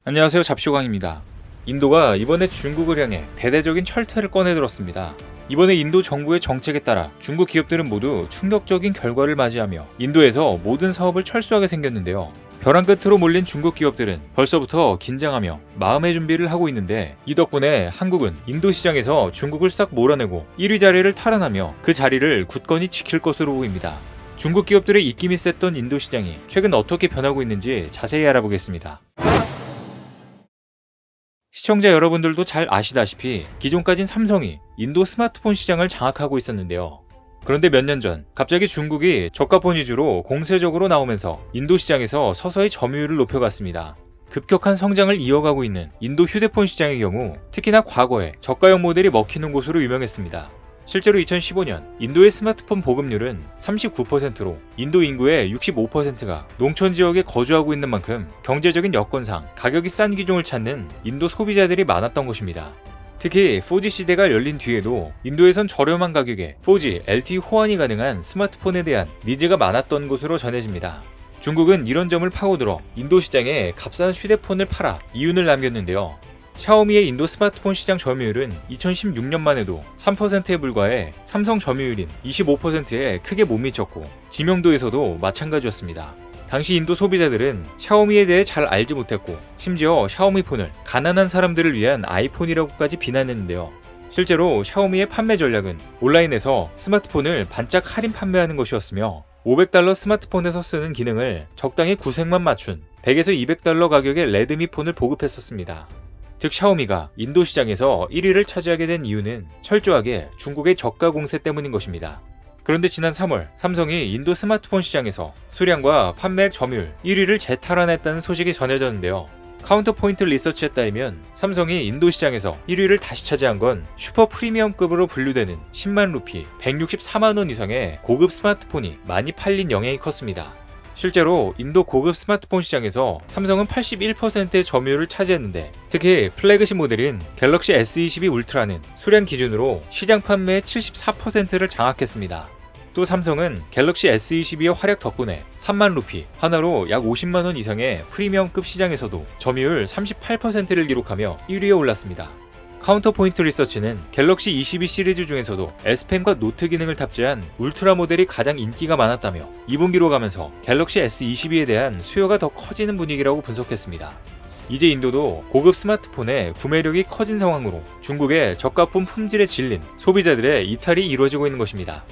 안녕하세요. 잡쇼광입니다. 인도가 이번에 중국을 향해 대대적인 철퇴를 꺼내들었습니다. 이번에 인도 정부의 정책에 따라 중국 기업들은 모두 충격적인 결과를 맞이하며 인도에서 모든 사업을 철수하게 생겼는데요. 벼랑 끝으로 몰린 중국 기업들은 벌써부터 긴장하며 마음의 준비를 하고 있는데, 이 덕분에 한국은 인도 시장에서 중국을 싹 몰아내고 1위 자리를 탈환하며 그 자리를 굳건히 지킬 것으로 보입니다. 중국 기업들의 입김이 셌던 인도 시장이 최근 어떻게 변하고 있는지 자세히 알아보겠습니다. 시청자 여러분들도 잘 아시다시피 기존까진 삼성이 인도 스마트폰 시장을 장악하고 있었는데요. 그런데 몇 년 전 갑자기 중국이 저가폰 위주로 공세적으로 나오면서 인도 시장에서 서서히 점유율을 높여갔습니다. 급격한 성장을 이어가고 있는 인도 휴대폰 시장의 경우 특히나 과거에 저가형 모델이 먹히는 곳으로 유명했습니다. 실제로 2015년 인도의 스마트폰 보급률은 39%로 인도 인구의 65%가 농촌 지역에 거주하고 있는 만큼 경제적인 여건상 가격이 싼 기종을 찾는 인도 소비자들이 많았던 것입니다. 특히 4G 시대가 열린 뒤에도 인도에선 저렴한 가격에 4G LTE 호환이 가능한 스마트폰에 대한 니즈가 많았던 것으로 전해집니다. 중국은 이런 점을 파고들어 인도 시장에 값싼 휴대폰을 팔아 이윤을 남겼는데요. 샤오미의 인도 스마트폰 시장 점유율은 2016년만 해도 3%에 불과해 삼성 점유율인 25%에 크게 못 미쳤고, 지명도에서도 마찬가지였습니다. 당시 인도 소비자들은 샤오미에 대해 잘 알지 못했고, 심지어 샤오미 폰을 가난한 사람들을 위한 아이폰이라고까지 비난했는데요. 실제로 샤오미의 판매 전략은 온라인에서 스마트폰을 반짝 할인 판매하는 것이었으며, $500 스마트폰에서 쓰는 기능을 적당히 구색만 맞춘 100에서 $200 가격의 레드미 폰을 보급했었습니다. 즉 샤오미가 인도 시장에서 1위를 차지하게 된 이유는 철저하게 중국의 저가 공세 때문인 것입니다. 그런데 지난 3월 삼성이 인도 스마트폰 시장에서 수량과 판매액 점유율 1위를 재탈환했다는 소식이 전해졌는데요. 카운터포인트 리서치에 따르면 삼성이 인도 시장에서 1위를 다시 차지한 건 슈퍼 프리미엄급으로 분류되는 10만 루피 164만 원 이상의 고급 스마트폰이 많이 팔린 영향이 컸습니다. 실제로 인도 고급 스마트폰 시장에서 삼성은 81%의 점유율을 차지했는데, 특히 플래그십 모델인 갤럭시 S22 울트라는 수량 기준으로 시장 판매의 74%를 장악했습니다. 또 삼성은 갤럭시 S22의 활약 덕분에 3만 루피, 하나로 약 50만 원 이상의 프리미엄급 시장에서도 점유율 38%를 기록하며 1위에 올랐습니다. 카운터포인트 리서치는 갤럭시 22 시리즈 중에서도 S펜과 노트 기능을 탑재한 울트라 모델이 가장 인기가 많았다며 2분기로 가면서 갤럭시 S22에 대한 수요가 더 커지는 분위기라고 분석했습니다. 이제 인도도 고급 스마트폰의 구매력이 커진 상황으로 중국의 저가폰 품질에 질린 소비자들의 이탈이 이루어지고 있는 것입니다.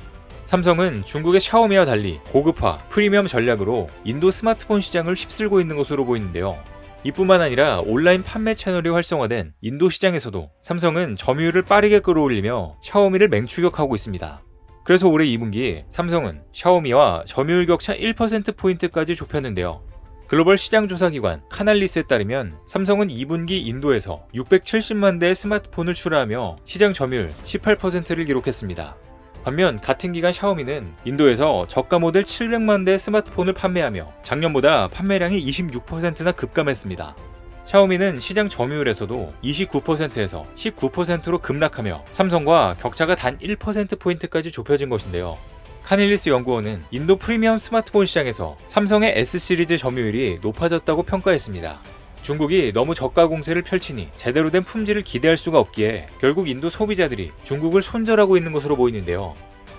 삼성은 중국의 샤오미와 달리 고급화, 프리미엄 전략으로 인도 스마트폰 시장을 휩쓸고 있는 것으로 보이는데요. 이뿐만 아니라 온라인 판매 채널이 활성화된 인도 시장에서도 삼성은 점유율을 빠르게 끌어올리며 샤오미를 맹추격하고 있습니다. 그래서 올해 2분기 삼성은 샤오미와 점유율 격차 1%포인트까지 좁혔는데요. 글로벌 시장조사기관 카날리스에 따르면 삼성은 2분기 인도에서 670만 대의 스마트폰을 출하하며 시장 점유율 18%를 기록했습니다. 반면 같은 기간 샤오미는 인도에서 저가 모델 700만 대 스마트폰을 판매하며 작년보다 판매량이 26%나 급감했습니다. 샤오미는 시장 점유율에서도 29%에서 19%로 급락하며 삼성과 격차가 단 1%포인트까지 좁혀진 것인데요. 카닐리스 연구원은 인도 프리미엄 스마트폰 시장에서 삼성의 S시리즈 점유율이 높아졌다고 평가했습니다. 중국이 너무 저가 공세를 펼치니 제대로 된 품질을 기대할 수가 없기에 결국 인도 소비자들이 중국을 손절하고 있는 것으로 보이는데요.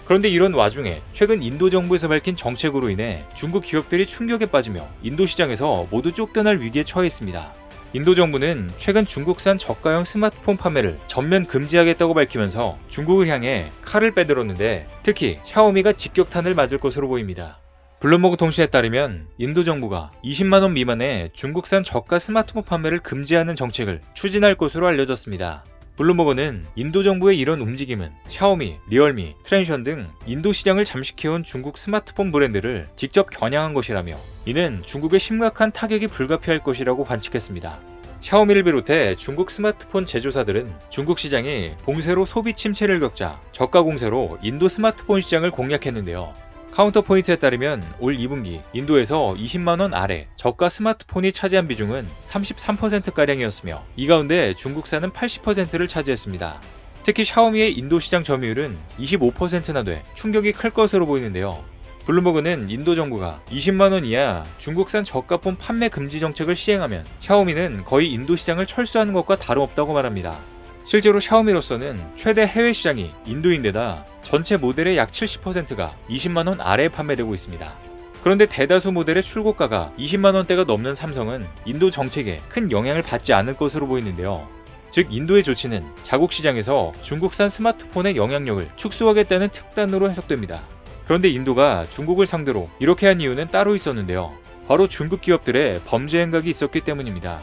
그런데 이런 와중에 최근 인도 정부에서 밝힌 정책으로 인해 중국 기업들이 충격에 빠지며 인도 시장에서 모두 쫓겨날 위기에 처해 있습니다. 인도 정부는 최근 중국산 저가형 스마트폰 판매를 전면 금지하겠다고 밝히면서 중국을 향해 칼을 빼들었는데, 특히 샤오미가 직격탄을 맞을 것으로 보입니다. 블룸버그 통신에 따르면 인도 정부가 20만원 미만의 중국산 저가 스마트폰 판매를 금지하는 정책을 추진할 것으로 알려졌습니다. 블룸버그는 인도 정부의 이런 움직임은 샤오미, 리얼미, 트랜션 등 인도 시장을 잠식해온 중국 스마트폰 브랜드를 직접 겨냥한 것이라며, 이는 중국의 심각한 타격이 불가피할 것이라고 관측했습니다. 샤오미를 비롯해 중국 스마트폰 제조사들은 중국 시장이 봉쇄로 소비 침체를 겪자 저가 공세로 인도 스마트폰 시장을 공략했는데요. 카운터포인트에 따르면 올 2분기 인도에서 20만원 아래 저가 스마트폰이 차지한 비중은 33%가량이었으며 이 가운데 중국산은 80%를 차지했습니다. 특히 샤오미의 인도 시장 점유율은 25%나 돼 충격이 클 것으로 보이는데요. 블룸버그는 인도 정부가 20만원 이하 중국산 저가폰 판매 금지 정책을 시행하면 샤오미는 거의 인도 시장을 철수하는 것과 다름없다고 말합니다. 실제로 샤오미로서는 최대 해외 시장이 인도인데다 전체 모델의 약 70%가 20만원 아래에 판매되고 있습니다. 그런데 대다수 모델의 출고가가 20만원대가 넘는 삼성은 인도 정책에 큰 영향을 받지 않을 것으로 보이는데요. 즉 인도의 조치는 자국 시장에서 중국산 스마트폰의 영향력을 축소하겠다는 특단으로 해석됩니다. 그런데 인도가 중국을 상대로 이렇게 한 이유는 따로 있었는데요. 바로 중국 기업들의 범죄 행각이 있었기 때문입니다.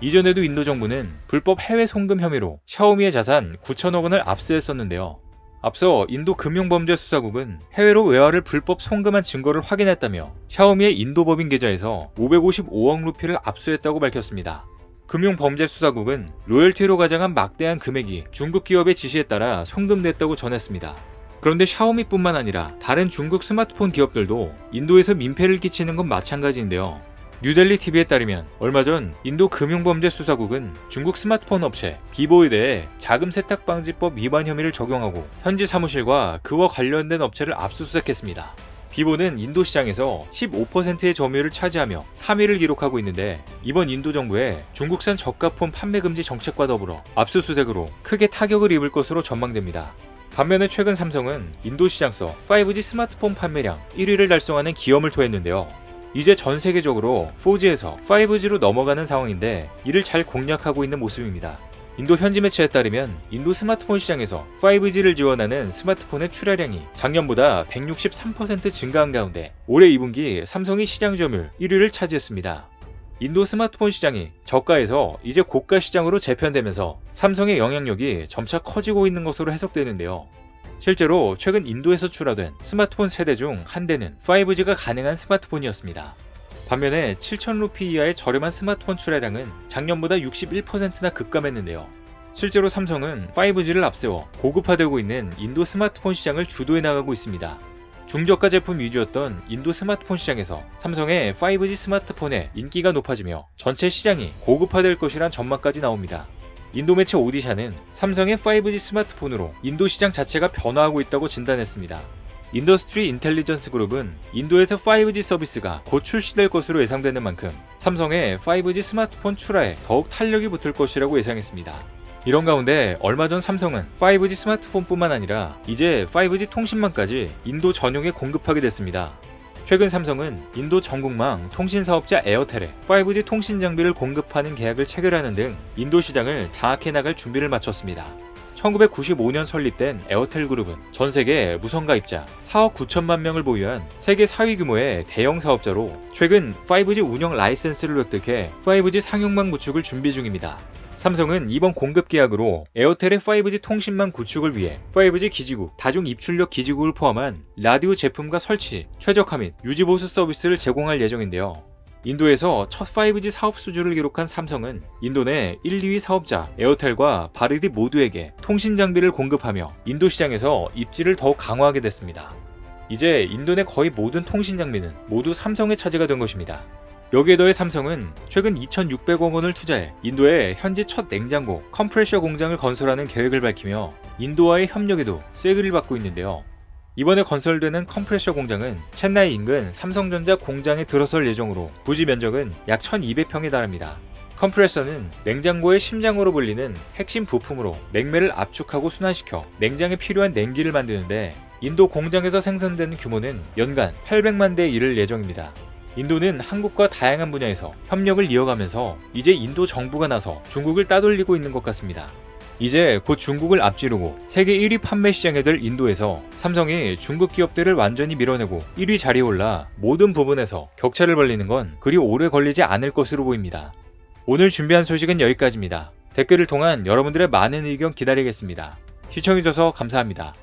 이전에도 인도 정부는 불법 해외 송금 혐의로 샤오미의 자산 9천억 원을 압수했었는데요. 앞서 인도 금융범죄수사국은 해외로 외화를 불법 송금한 증거를 확인했다며 샤오미의 인도 법인 계좌에서 555억 루피를 압수했다고 밝혔습니다. 금융범죄수사국은 로열티로 가장한 막대한 금액이 중국 기업의 지시에 따라 송금됐다고 전했습니다. 그런데 샤오미뿐만 아니라 다른 중국 스마트폰 기업들도 인도에서 민폐를 끼치는 건 마찬가지인데요. 뉴델리 TV에 따르면 얼마 전 인도 금융범죄수사국은 중국 스마트폰 업체 비보에 대해 자금 세탁방지법 위반 혐의를 적용하고 현지 사무실과 그와 관련된 업체를 압수수색했습니다. 비보는 인도 시장에서 15%의 점유율을 차지하며 3위를 기록하고 있는데 이번 인도 정부의 중국산 저가폰 판매 금지 정책과 더불어 압수수색으로 크게 타격을 입을 것으로 전망됩니다. 반면에 최근 삼성은 인도 시장서 5G 스마트폰 판매량 1위를 달성하는 기염을 토했는데요. 이제 전 세계적으로 4G에서 5G로 넘어가는 상황인데 이를 잘 공략하고 있는 모습입니다. 인도 현지 매체에 따르면 인도 스마트폰 시장에서 5G를 지원하는 스마트폰의 출하량이 작년보다 163% 증가한 가운데 올해 2분기 삼성이 시장 점유율 1위를 차지했습니다. 인도 스마트폰 시장이 저가에서 이제 고가 시장으로 재편되면서 삼성의 영향력이 점차 커지고 있는 것으로 해석되는데요. 실제로 최근 인도에서 출하된 스마트폰 세대 중 한 대는 5G가 가능한 스마트폰이었습니다. 반면에 7,000루피 이하의 저렴한 스마트폰 출하량은 작년보다 61%나 급감했는데요. 실제로 삼성은 5G를 앞세워 고급화되고 있는 인도 스마트폰 시장을 주도해 나가고 있습니다. 중저가 제품 위주였던 인도 스마트폰 시장에서 삼성의 5G 스마트폰의 인기가 높아지며 전체 시장이 고급화될 것이란 전망까지 나옵니다. 인도 매체 오디샤는 삼성의 5G 스마트폰으로 인도 시장 자체가 변화하고 있다고 진단했습니다. 인더스트리 인텔리전스 그룹은 인도에서 5G 서비스가 곧 출시될 것으로 예상되는 만큼 삼성의 5G 스마트폰 출하에 더욱 탄력이 붙을 것이라고 예상했습니다. 이런 가운데 얼마 전 삼성은 5G 스마트폰뿐만 아니라 이제 5G 통신망까지 인도 전용에 공급하게 됐습니다. 최근 삼성은 인도 전국망 통신사업자 에어텔에 5G 통신 장비를 공급하는 계약을 체결하는 등 인도 시장을 장악해 나갈 준비를 마쳤습니다. 1995년 설립된 에어텔 그룹은 전 세계 무선 가입자 4억 9천만 명을 보유한 세계 4위 규모의 대형 사업자로 최근 5G 운영 라이센스를 획득해 5G 상용망 구축을 준비 중입니다. 삼성은 이번 공급 계약으로 에어텔의 5G 통신망 구축을 위해 5G 기지국, 다중 입출력 기지국을 포함한 라디오 제품과 설치, 최적화 및 유지보수 서비스를 제공할 예정인데요. 인도에서 첫 5G 사업 수주를 기록한 삼성은 인도 내 1, 2위 사업자 에어텔과 바르디 모두에게 통신 장비를 공급하며 인도 시장에서 입지를 더욱 강화하게 됐습니다. 이제 인도 내 거의 모든 통신 장비는 모두 삼성의 차지가 된 것입니다. 여기에 더해 삼성은 최근 2,600억 원을 투자해 인도에 현지 첫 냉장고, 컴프레셔 공장을 건설하는 계획을 밝히며 인도와의 협력에도 쐐기를 받고 있는데요. 이번에 건설되는 컴프레셔 공장은 첸나이 인근 삼성전자 공장에 들어설 예정으로 부지 면적은 약 1,200평에 달합니다. 컴프레서는 냉장고의 심장으로 불리는 핵심 부품으로 냉매를 압축하고 순환시켜 냉장에 필요한 냉기를 만드는데 인도 공장에서 생산되는 규모는 연간 800만 대에 이를 예정입니다. 인도는 한국과 다양한 분야에서 협력을 이어가면서 이제 인도 정부가 나서 중국을 따돌리고 있는 것 같습니다. 이제 곧 중국을 앞지르고 세계 1위 판매 시장에 될 인도에서 삼성이 중국 기업들을 완전히 밀어내고 1위 자리에 올라 모든 부분에서 격차를 벌리는 건 그리 오래 걸리지 않을 것으로 보입니다. 오늘 준비한 소식은 여기까지입니다. 댓글을 통한 여러분들의 많은 의견 기다리겠습니다. 시청해주셔서 감사합니다.